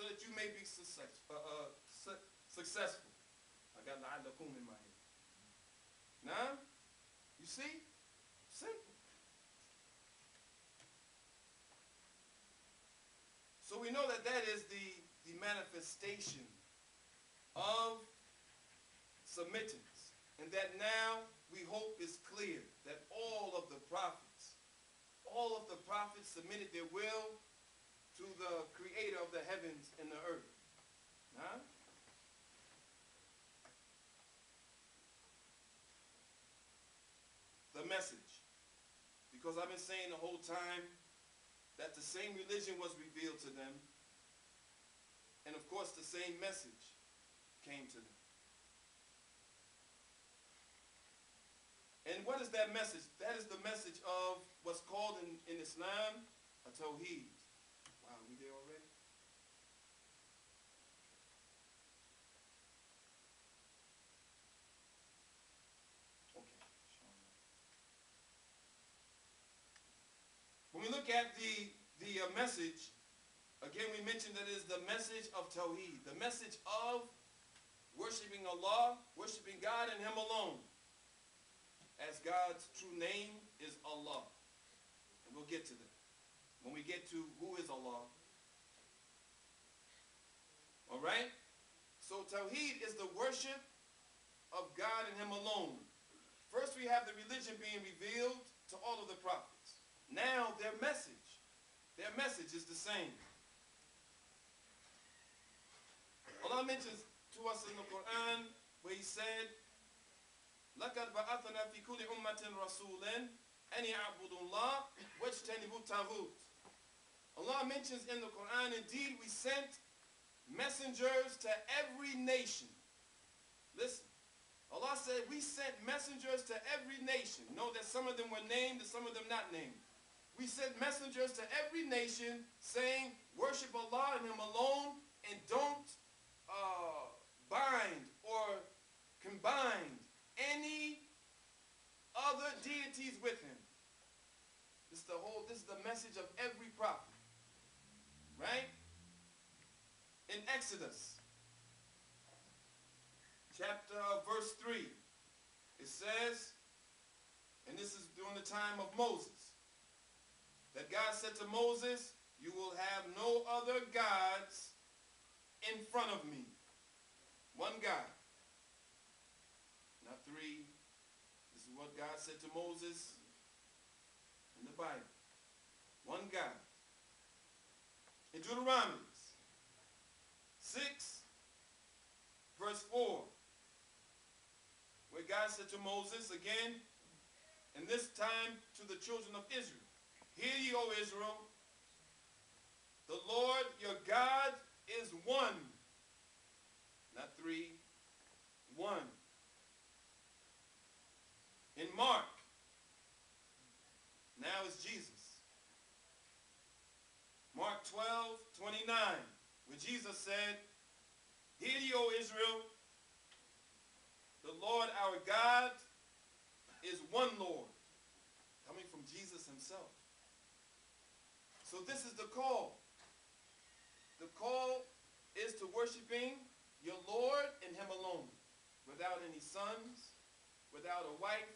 so that you may be successful. I got la'allakum in my head. Now, you see? Simple. So we know that that is the manifestation of submittance. And that now we hope is clear that all of the prophets submitted their will to the creator of the heavens and the earth. Huh? The message. Because I've been saying the whole time that the same religion was revealed to them, and of course the same message came to them. And what is that message? That is the message of what's called in Islam a tawheed. Wow, we there already? Okay. When we look at the message, again we mentioned that it is the message of tawheed, the message of worshiping Allah, worshiping God and Him alone, as God's true name is Allah. And we'll get to that when we get to who is Allah. All right? So tawheed is the worship of God and Him alone. First we have the religion being revealed to all of the prophets. Now their message is the same. Allah mentions to us in the Quran where He said, لَقَدْ بَعَثْنَا فِي كُلِّ أُمَّةٍ رَسُولًا أَنْ يَعْبُدُوا اللَّهَ وَاجْتَنِبُوا الطَّاغُوتَ. Allah mentions in the Quran, indeed we sent messengers to every nation. Listen, Allah said we sent messengers to every nation. Know that some of them were named and some of them not named. We sent messengers to every nation saying, worship Allah and Him alone, and don't bind or combine any other deities with Him. This is the message of every prophet. Right? In Exodus, verse 3, it says, and this is during the time of Moses, that God said to Moses, you will have no other gods in front of me. One God. Not three. This is what God said to Moses in the Bible. One God. In Deuteronomy 6, verse 4, where God said to Moses again, and this time to the children of Israel, hear ye, O Israel, the Lord your God is one. Not three, one. In Mark, now it's Jesus. Mark 12:29, where Jesus said, hear ye, O Israel, the Lord our God is one Lord. Coming from Jesus Himself. So this is the call. The call is to worshiping your Lord and Him alone, without any sons, without a wife,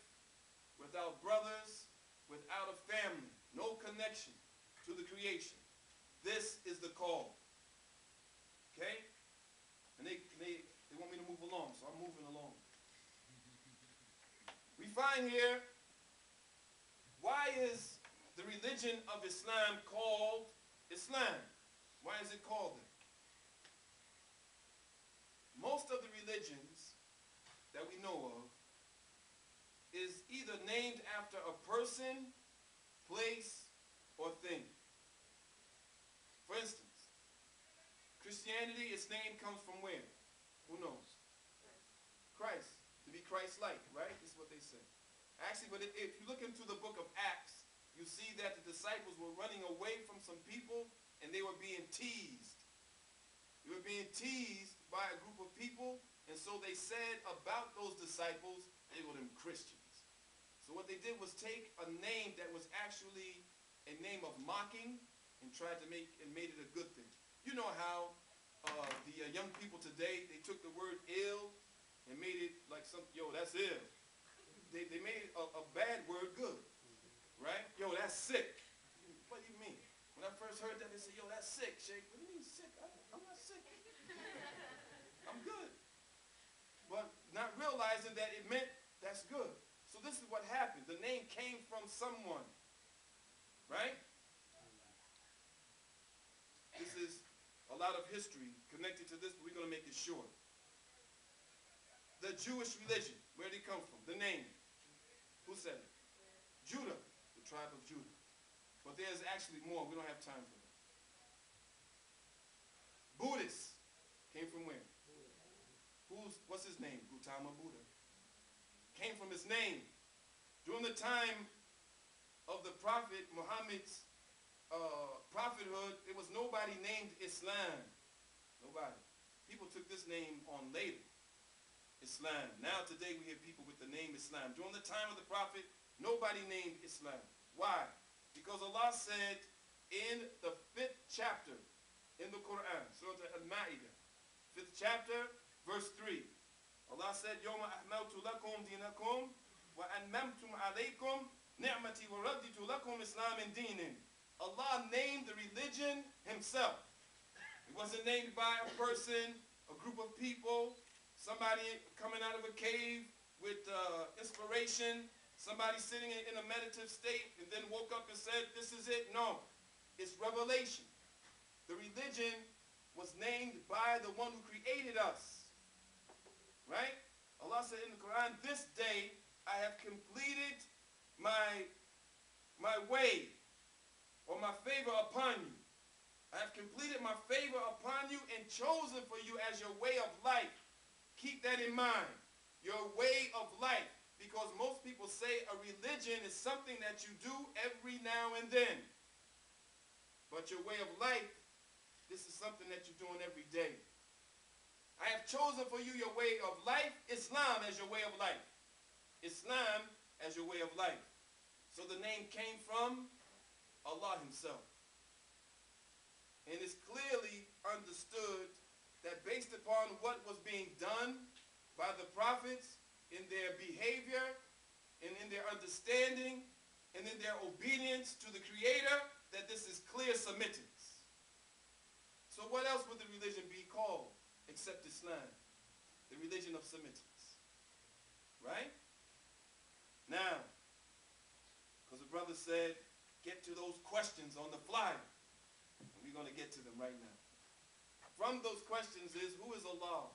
without brothers, without a family, no connection to the creation. This is the call. Okay? And they want me to move along, so I'm moving along. We find here, why is the religion of Islam called Islam? Why is it called that? Most of the religions that we know of is either named after a person, place, or thing. For instance, Christianity, its name comes from where? Who knows? Christ. To be Christ-like, right? This is what they say. Actually, but if you look into the book of Acts, you see that the disciples were running away from some people and they were being teased. They were being teased by a group of people, and so they said about those disciples, they were them Christians. So what they did was take a name that was actually a name of mocking and tried to made it a good thing. You know how the young people today, they took the word ill and made it like some, yo, that's ill. They made a bad word good, right? Yo, that's sick. What do you mean? When I first heard that, they said, yo, that's sick, Sheikh. What do you mean sick? I'm not sick. I'm good. But not realizing that it meant that's good. So this is what happened. The name came from someone, right? This is a lot of history connected to this, but we're going to make it short. The Jewish religion, where did it come from? The name. Who said it? Judah, the tribe of Judah. But there's actually more. We don't have time for that. Buddhists came from where? What's his name? Gautama Buddha. Came from his name. During the time of the Prophet Muhammad's prophethood, there was nobody named Islam. Nobody. People took this name on later. Islam. Now today we have people with the name Islam. During the time of the Prophet, nobody named Islam. Why? Because Allah said in the 5th chapter in the Quran, Surah Al-Ma'idah, 5th chapter, verse 3. Allah said, يَوْمَ أَحْمَلْتُ لَكُمْ دِينَكُمْ وَأَنْمَمْتُمْ عَلَيْكُمْ نِعْمَتِي وَرَدِّتُ لَكُمْ إِسْلَامٍ دِينٍ. Allah named the religion himself. It wasn't named by a person, a group of people, somebody coming out of a cave with inspiration, somebody sitting in a meditative state and then woke up and said, this is it. No, it's revelation. The religion was named by the one who created us. Right? Allah said in the Quran, this day I have completed my way or my favor upon you. I have completed my favor upon you and chosen for you as your way of life. Keep that in mind. Your way of life. Because most people say a religion is something that you do every now and then. But your way of life, this is something that you're doing every day. I have chosen for you your way of life, Islam as your way of life. Islam as your way of life. So the name came from Allah himself. And it's clearly understood that based upon what was being done by the prophets in their behavior and in their understanding and in their obedience to the Creator, that this is clear Semitance. So what else would the religion be called except Islam? The religion of Semitance. Right? Now, because the brother said, get to those questions on the flyer. And we're going to get to them right now. From those questions is, who is Allah?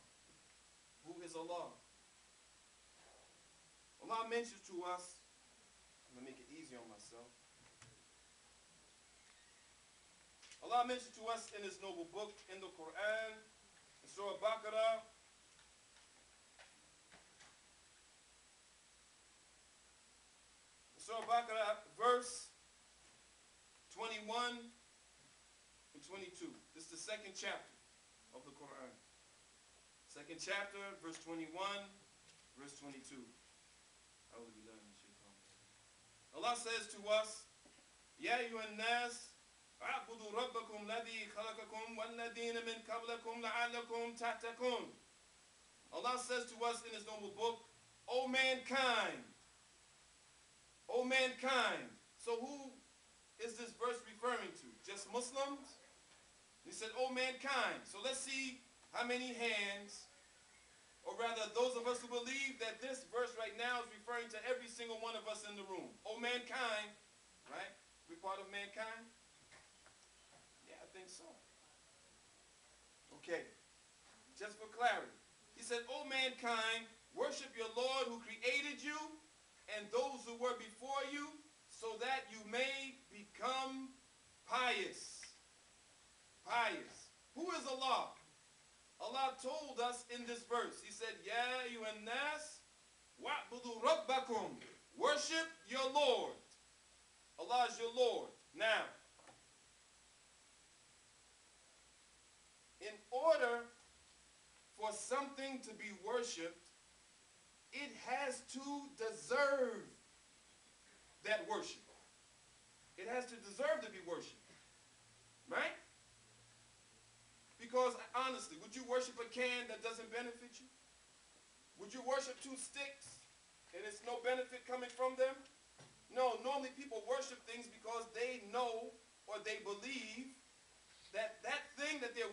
Who is Allah? Allah mentions to us, I'm going to make it easy on myself. Allah mentions to us in his noble book, in the Quran, in Surah Baqarah, Surah Baqarah, verse 21 and 22. This is the second chapter of the Quran. Second chapter, verse 21, verse 22. Allah says to us, Ya ayyuhan nas, a'budu rabbakum ladhi khalaqakum walladhina min qablakum la'allakum tattaqun. Allah says to us in his noble book, O mankind, O mankind. So who is this verse referring to? Just Muslims? He said, O mankind. So let's see how many hands, or rather those of us who believe that this verse right now is referring to every single one of us in the room. O mankind, right? We're part of mankind? Yeah, I think so. Okay, just for clarity. He said, O mankind, worship your Lord who created you and those who were before you, so that you may become pious. Pious. Who is Allah? Allah told us in this verse, he said, Ya ayyuhan nas, wa'budu rabbakum. Worship your Lord. Allah is your Lord. Now, in order for something to be worshipped, it has to deserve that worship. It has to deserve to be worshipped. Right? Because on honestly, would you worship a can that doesn't benefit you? Would you worship two sticks and it's no benefit coming from them? No, normally people worship things because they know or they believe that that thing that they're